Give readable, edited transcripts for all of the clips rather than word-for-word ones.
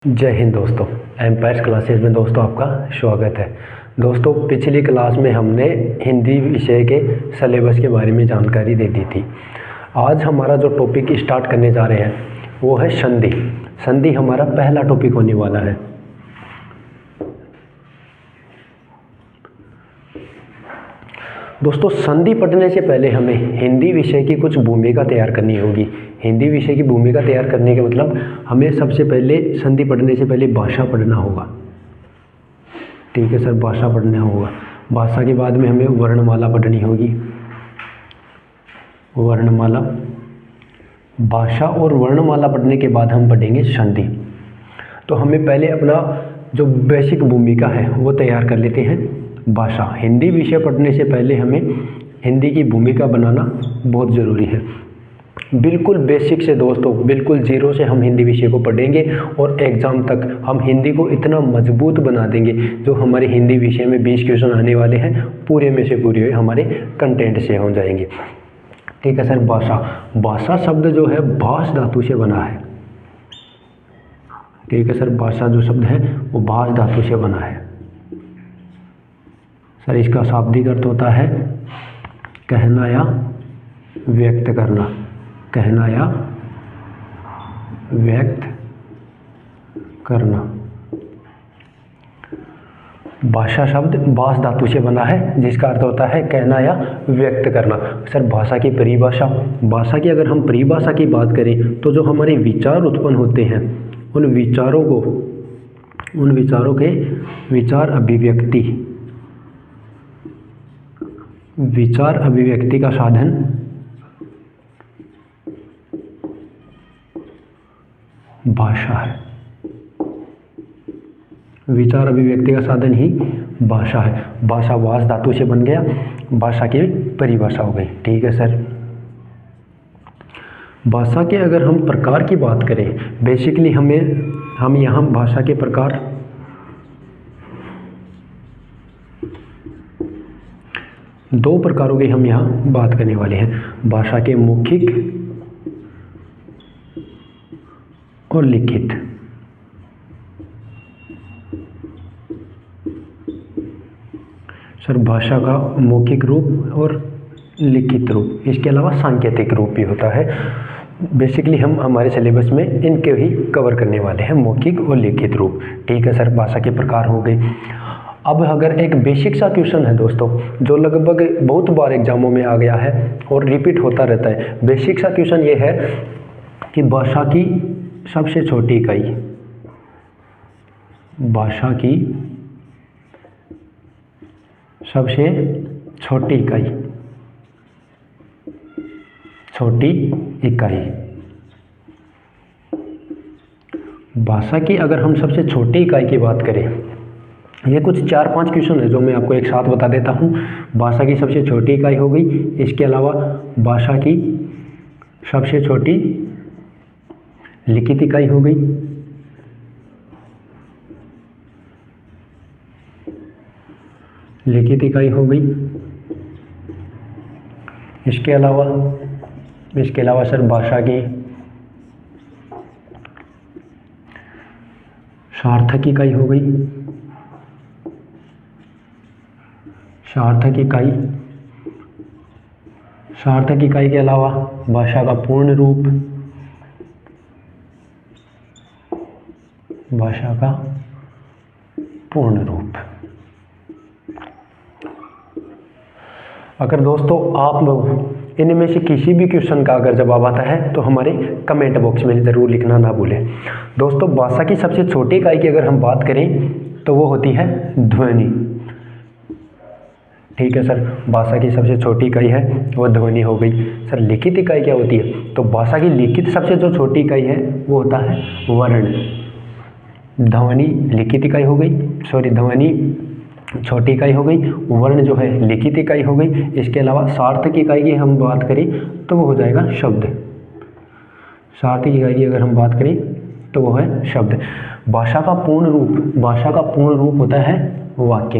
जय हिंद दोस्तों। Empires classes में दोस्तों आपका स्वागत है। दोस्तों पिछली क्लास में हमने हिंदी विषय के सिलेबस के बारे में जानकारी दे दी थी। आज हमारा जो टॉपिक स्टार्ट करने जा रहे हैं वो है संधि। संधि हमारा पहला टॉपिक होने वाला है। दोस्तों संधि पढ़ने से पहले हमें हिंदी विषय की कुछ भूमिका तैयार करनी होगी। हिंदी विषय की भूमिका तैयार करने के मतलब हमें सबसे पहले संधि पढ़ने से पहले भाषा पढ़ना होगा। ठीक है सर, भाषा पढ़ना होगा। भाषा के बाद में हमें वर्णमाला पढ़नी होगी। वर्णमाला, भाषा और वर्णमाला पढ़ने के बाद हम पढ़ेंगे संधि। तो हमें पहले अपना जो बेसिक भूमिका है वो तैयार कर लेते हैं। भाषा, हिंदी विषय पढ़ने से पहले हमें हिंदी की भूमिका बनाना बहुत ज़रूरी है। बिल्कुल बेसिक से दोस्तों, बिल्कुल जीरो से हम हिंदी विषय को पढ़ेंगे और एग्ज़ाम तक हम हिंदी को इतना मजबूत बना देंगे। जो हमारे हिंदी विषय में 20 क्वेश्चन आने वाले हैं पूरे में से पूरे हमारे कंटेंट से हो जाएंगे। ठीक है सर। भाषा, भाषा शब्द जो है भाष धातु से बना है। ठीक है सर, भाषा जो शब्द है वो भाष धातु से बना है। सर इसका शाब्दिक अर्थ होता है कहना या व्यक्त करना। कहना या व्यक्त करना। भाषा शब्द भाष धातु से बना है जिसका अर्थ होता है कहना या व्यक्त करना। सर भाषा की परिभाषा, भाषा की अगर हम परिभाषा की बात करें तो जो हमारे विचार उत्पन्न होते हैं उन विचारों के विचार अभिव्यक्ति का साधन भाषा है। विचार अभिव्यक्ति का साधन ही भाषा है। भाषा भाष धातु से बन गया, भाषा की परिभाषा हो गई। ठीक है सर। भाषा के अगर हम प्रकार की बात करें, बेसिकली हम यहाँ भाषा के प्रकार दो प्रकारों की हम यहाँ बात करने वाले हैं। भाषा के मौखिक और लिखित। सर भाषा का मौखिक रूप और लिखित रूप, इसके अलावा सांकेतिक रूप भी होता है। बेसिकली हम हमारे सिलेबस में इनके ही कवर करने वाले हैं, मौखिक और लिखित रूप। ठीक है सर, भाषा के प्रकार हो गए। अब अगर एक बेसिक सा क्वेश्चन है दोस्तों जो लगभग बहुत बार एग्जामों में आ गया है और रिपीट होता रहता है। बेसिक सा क्वेश्चन ये है कि भाषा की सबसे छोटी इकाई, भाषा की सबसे छोटी इकाई, भाषा की अगर हम सबसे छोटी इकाई की बात करें, ये कुछ 4-5 क्वेश्चन है जो मैं आपको एक साथ बता देता हूँ। भाषा की सबसे छोटी इकाई हो गई, इसके अलावा भाषा की सबसे छोटी लिखित इकाई हो गई, इसके अलावा सर भाषा की सार्थक इकाई हो गई, सार्थक इकाई के अलावा भाषा का पूर्ण रूप, भाषा का पूर्ण रूप। अगर दोस्तों आप इनमें से किसी भी क्वेश्चन का अगर जवाब आता है तो हमारे कमेंट बॉक्स में ज़रूर लिखना ना भूलें। दोस्तों भाषा की सबसे छोटी इकाई की अगर हम बात करें तो वो होती है ध्वनि। ठीक है सर, भाषा की सबसे छोटी इकाई है वो ध्वनि हो गई। सर लिखित इकाई क्या होती है? तो भाषा की लिखित सबसे जो छोटी इकाई है वो होता है वर्ण। ध्वनि लिखित इकाई हो गई, ध्वनि छोटी इकाई हो गई, वर्ण जो है लिखित इकाई हो गई। इसके अलावा सार्थक इकाई की हम बात करें तो वो हो जाएगा शब्द। सार्थक इकाई की अगर हम बात करें तो वो है शब्द। भाषा का पूर्ण रूप होता है वाक्य।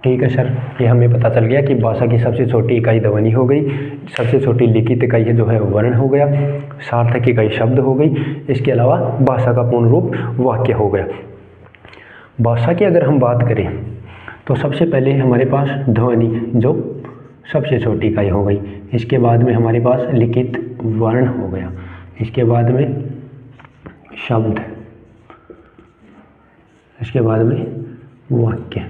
ठीक है सर, ये हमें पता चल गया कि भाषा की सबसे छोटी इकाई ध्वनि हो गई, सबसे छोटी लिखित इकाई है जो है वर्ण हो गया, सार्थक इकाई शब्द हो गई, इसके अलावा भाषा का पूर्ण रूप वाक्य हो गया। भाषा की अगर हम बात करें तो सबसे पहले हमारे पास ध्वनि जो सबसे छोटी इकाई हो गई, इसके बाद में हमारे पास लिखित वर्ण हो गया, इसके बाद में शब्द, इसके बाद में वाक्य।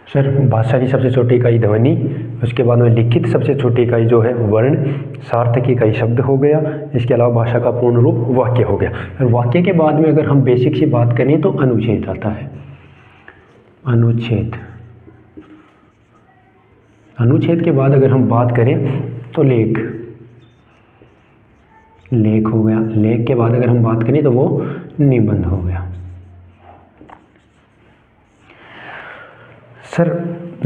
सर भाषा की सबसे छोटी इकाई ध्वनि, उसके बाद में लिखित सबसे छोटी इकाई जो है वर्ण, सार्थक इकाई शब्द हो गया, इसके अलावा भाषा का पूर्ण रूप वाक्य हो गया। और वाक्य के बाद में अगर हम बेसिक सी बात करें तो अनुच्छेद आता है। अनुच्छेद, अनुच्छेद के बाद अगर हम बात करें तो लेख, लेख हो गया। लेख के बाद अगर हम बात करें तो वो निबंध हो गया। सर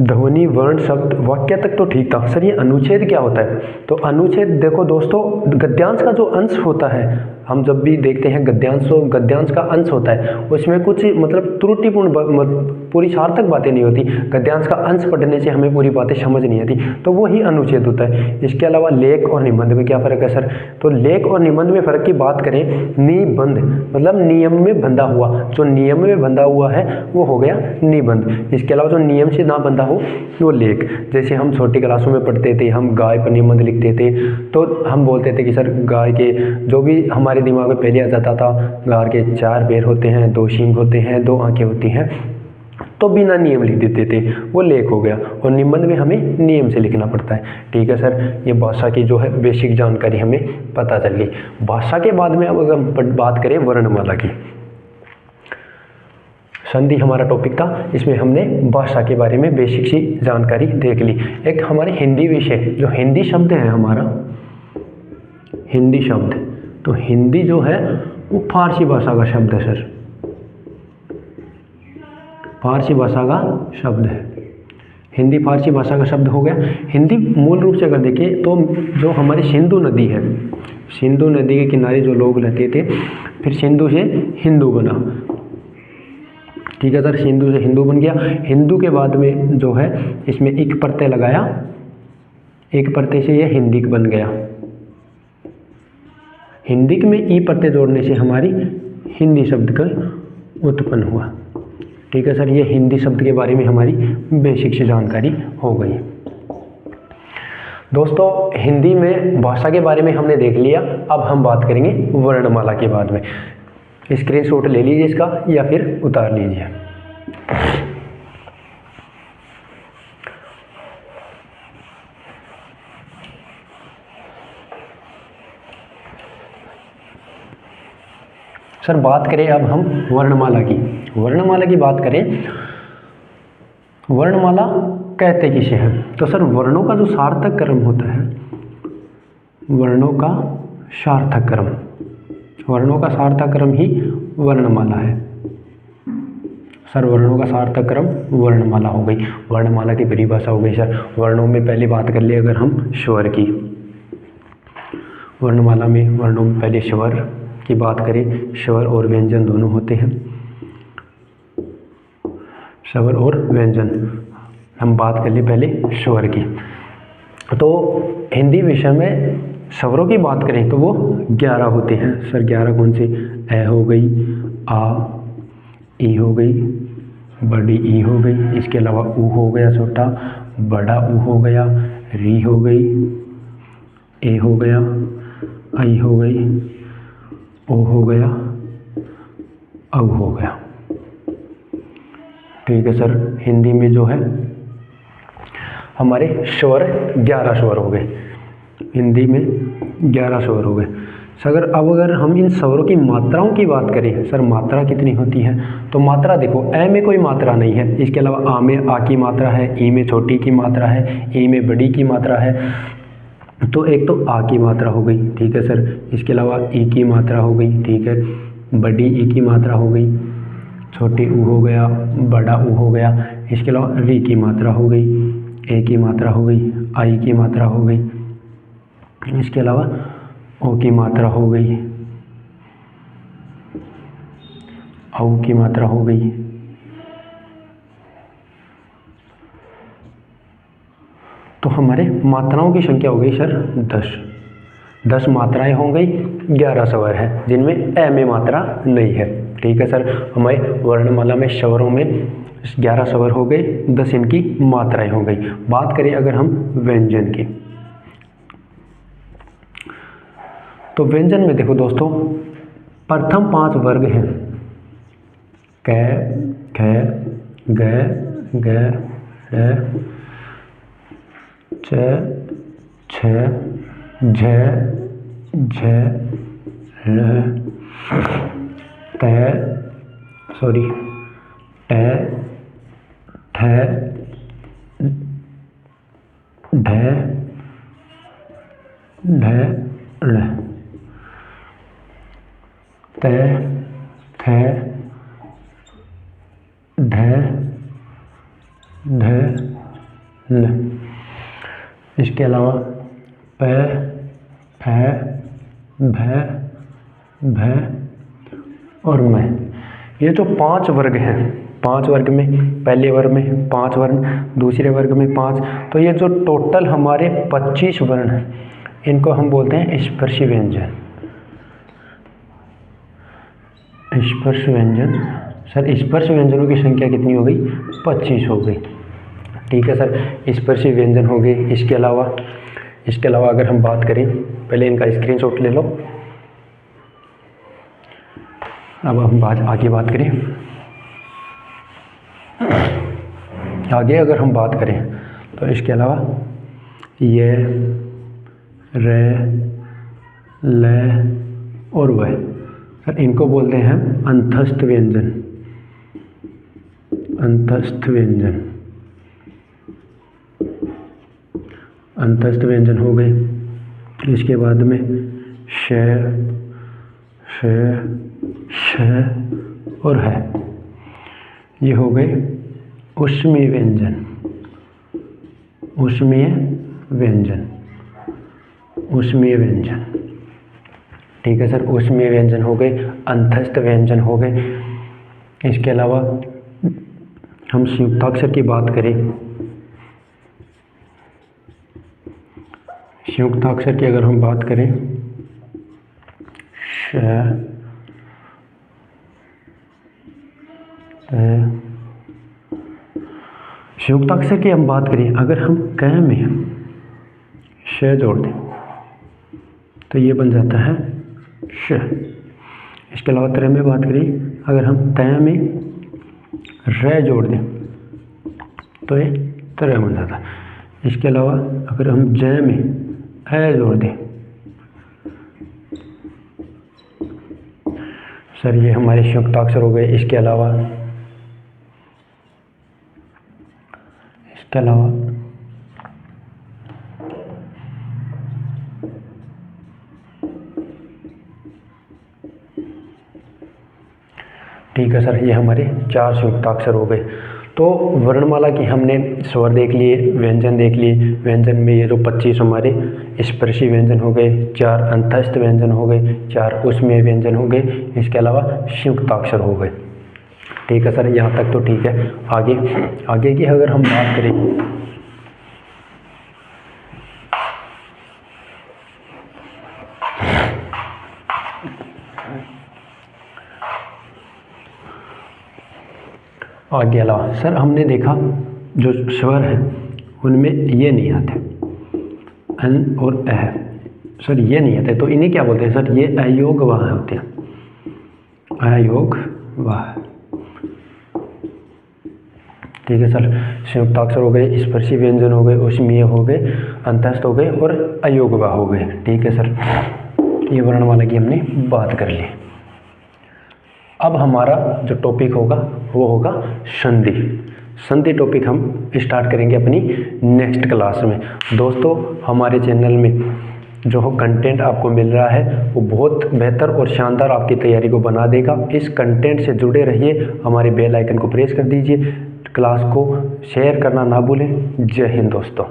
ध्वनि वर्ण शब्द वाक्य तक तो ठीक था, सर ये अनुच्छेद क्या होता है? तो अनुच्छेद देखो दोस्तों, गद्यांश का जो अंश होता है, हम जब भी देखते हैं गद्यांश, तो गद्यांश का अंश होता है, उसमें कुछ मतलब त्रुटिपूर्ण पूरी सार्थक बातें नहीं होती, गद्यांश का अंश पढ़ने से हमें पूरी बातें समझ नहीं आती, तो वो ही अनुच्छेद होता है। इसके अलावा लेख और निबंध में क्या फ़र्क है सर? तो लेख और निबंध में फ़र्क की बात करें, निबंध मतलब नियम में बंधा हुआ, जो नियम में बंधा हुआ है वो हो गया निबंध। इसके अलावा जो नियम से ना बंधा हो वो लेख। जैसे हम छोटी क्लासों में पढ़ते थे, हम गाय पर निबंध लिखते थे, तो हम बोलते थे कि सर गाय के जो भी हमारे दिमाग में पहले आ जाता था, गाय के 4 पैर होते हैं, 2 सींग होते हैं, 2 आंखें होती हैं, तो बिना नियम लिख देते थे, वो लेख हो गया। और निबंध में हमें नियम से लिखना पड़ता है। ठीक है सर, ये भाषा की जो है बेसिक जानकारी हमें पता चल गई। भाषा के बाद में अब अगर हम बात करें वर्णमाला की, संधि हमारा टॉपिक था, इसमें हमने भाषा के बारे में बेसिक सी जानकारी देख ली। एक हमारे हिंदी विषय, जो हिंदी शब्द है हमारा, हिंदी शब्द, तो हिंदी जो है वो फारसी भाषा का शब्द है सर, फारसी भाषा का शब्द है। हिंदी फारसी भाषा का शब्द हो गया। हिंदी मूल रूप से अगर देखें तो जो हमारी सिंधु नदी है, सिंधु नदी के किनारे जो लोग रहते थे, फिर सिंधु से हिंदू बना। ठीक है सर, सिंधु से हिंदू बन गया। हिंदू के बाद में जो है इसमें एक प्रत्यय लगाया, एक प्रत्यय से यह हिंदिक बन गया। हिंदिक में ई प्रत्यय जोड़ने से हमारी हिंदी शब्द का उत्पन्न हुआ। ठीक है सर, ये हिंदी शब्द के बारे में हमारी बेसिक सी जानकारी हो गई। दोस्तों हिंदी में भाषा के बारे में हमने देख लिया, अब हम बात करेंगे वर्णमाला के बाद में। स्क्रीनशॉट ले लीजिए इसका या फिर उतार लीजिए। सर बात करें अब हम वर्णमाला की। वर्णमाला की बात करें, वर्णमाला कहते किसे हैं? तो सर वर्णों का जो सार्थक क्रम होता है, वर्णों का सार्थक क्रम, वर्णों का सार्थक क्रम ही वर्णमाला है। सर वर्णों का सार्थक क्रम वर्णमाला हो गई। वर्णमाला की परिभाषा हो गई सर। वर्णों में पहले बात कर ले अगर हम स्वर की, वर्णमाला में वर्णों में पहले स्वर की बात करें, स्वर और व्यंजन दोनों होते हैं, स्वर और व्यंजन। हम बात कर ले पहले स्वर की। तो हिंदी विषय में स्वरों की बात करें तो वो 11 होते हैं सर। 11 कौन से? ए हो गई, आ, ई हो गई, बड़ी ई हो गई, इसके अलावा ऊ हो गया छोटा, बड़ा ऊ हो गया, री हो गई, ए हो गया, आई हो गई, ओ हो गया, औ हो गया। ठीक है सर, हिंदी में जो है हमारे स्वर 11 स्वर हो गए, हिंदी में 11 स्वर हो गए। सर अगर हम इन स्वरों की मात्राओं की बात करें, सर मात्रा कितनी होती है? तो मात्रा देखो, ए में कोई मात्रा नहीं है, इसके अलावा आ में आ की मात्रा है, ई में छोटी की मात्रा है, ई में बड़ी की मात्रा है, तो एक तो आ की मात्रा हो गई। ठीक है सर, इसके अलावा ई की मात्रा हो गई। ठीक है, बड़ी ई की मात्रा हो गई, छोटी ऊ हो गया, बड़ा ऊ हो गया, इसके अलावा री की मात्रा हो गई, ए की मात्रा हो गई, आई की मात्रा हो गई, इसके अलावा ओ की मात्रा हो गई, औ की मात्रा हो गई, तो हमारे मात्राओं की संख्या हो गई सर 10 मात्राएं हो गई, 11 स्वर है जिनमें ए में मात्रा नहीं है। ठीक है सर, हमारे वर्णमाला में स्वरों में 11 स्वर हो गए, 10 इनकी मात्राएं हो गई। बात करें अगर हम व्यंजन की, तो व्यंजन में देखो दोस्तों, प्रथम 5 वर्ग हैं क, ख, ग, घ, ड़, च, छ, झ, झ, ळ, ट, ठ, ढ, ढ, ळ, त, थ, ढ, ढ, ल। इसके अलावा प, फ, भ, भ और मैं। ये जो 5 वर्ग हैं, 5 वर्ग में पहले वर्ग में 5 वर्ण, दूसरे वर्ग में 5, तो ये जो टोटल हमारे 25 वर्ण हैं, इनको हम बोलते हैं स्पर्शी व्यंजन। स्पर्श व्यंजन। सर स्पर्श व्यंजनों की संख्या कितनी हो गई? 25 हो गई। ठीक है सर, स्पर्शी व्यंजन हो गए। इसके अलावा अगर हम बात करें, पहले इनका स्क्रीनशॉट ले लो। अब हम आगे बात करें, आगे अगर हम बात करें तो इसके अलावा ये, रे, ल और वह, सर इनको बोलते हैं अंतस्थ व्यंजन। अंतस्थ व्यंजन, अंतस्थ व्यंजन हो गए। इसके बाद में श, श, श और है, ये हो गए ऊष्मीय व्यंजन। ऊष्मीय व्यंजन, ऊष्मीय व्यंजन। ठीक है सर, ऊष्मीय व्यंजन हो गए, अंतस्थ व्यंजन हो गए। इसके अलावा हम संयुक्ताक्षर की बात करें, संयुक्ताक्षर की अगर हम बात करें, श, संयुक्ताक्षर की हम बात करें, अगर हम क में श जोड़ दें तो ये बन जाता है श। इसके अलावा त्र में बात करें, अगर हम त में र जोड़ दें तो ये त्र बन जाता है। इसके अलावा अगर हम ज में अ जोड़ दें, सर ये हमारे संयुक्ताक्षर हो गए। इसके अलावा ठीक है सर, ये हमारे 4 संयुक्ताक्षर हो गए। तो वर्णमाला की हमने स्वर देख लिए, व्यंजन देख लिए। व्यंजन में ये जो 25 हमारे स्पर्शी व्यंजन हो गए, 4 अंतस्थ व्यंजन हो गए, 4 ऊष्मीय व्यंजन हो गए, इसके अलावा संयुक्ताक्षर हो गए। ठीक है सर, यहाँ तक तो ठीक है। आगे की अगर हम बात करें, आगे अलावा सर हमने देखा जो स्वर हैं उनमें ये नहीं आते, अन और अह, सर ये नहीं आते, तो इन्हें क्या बोलते हैं? सर ये अयोग वाह होते हैं, अयोग वाह। ठीक है सर, संयुक्ताक्षर हो गए, स्पर्शी व्यंजन हो गए, ऊष्मीय हो गए, अंतस्थ हो गए और अयोग वाह हो गए। ठीक है सर, ये वर्णमाला की हमने बात कर ली। अब हमारा जो टॉपिक होगा वो होगा संधि। संधि टॉपिक हम स्टार्ट करेंगे अपनी नेक्स्ट क्लास में। दोस्तों हमारे चैनल में जो कंटेंट आपको मिल रहा है वो बहुत बेहतर और शानदार आपकी तैयारी को बना देगा। इस कंटेंट से जुड़े रहिए, हमारे बेल आइकन को प्रेस कर दीजिए, क्लास को शेयर करना ना भूलें। जय हिंद दोस्तों।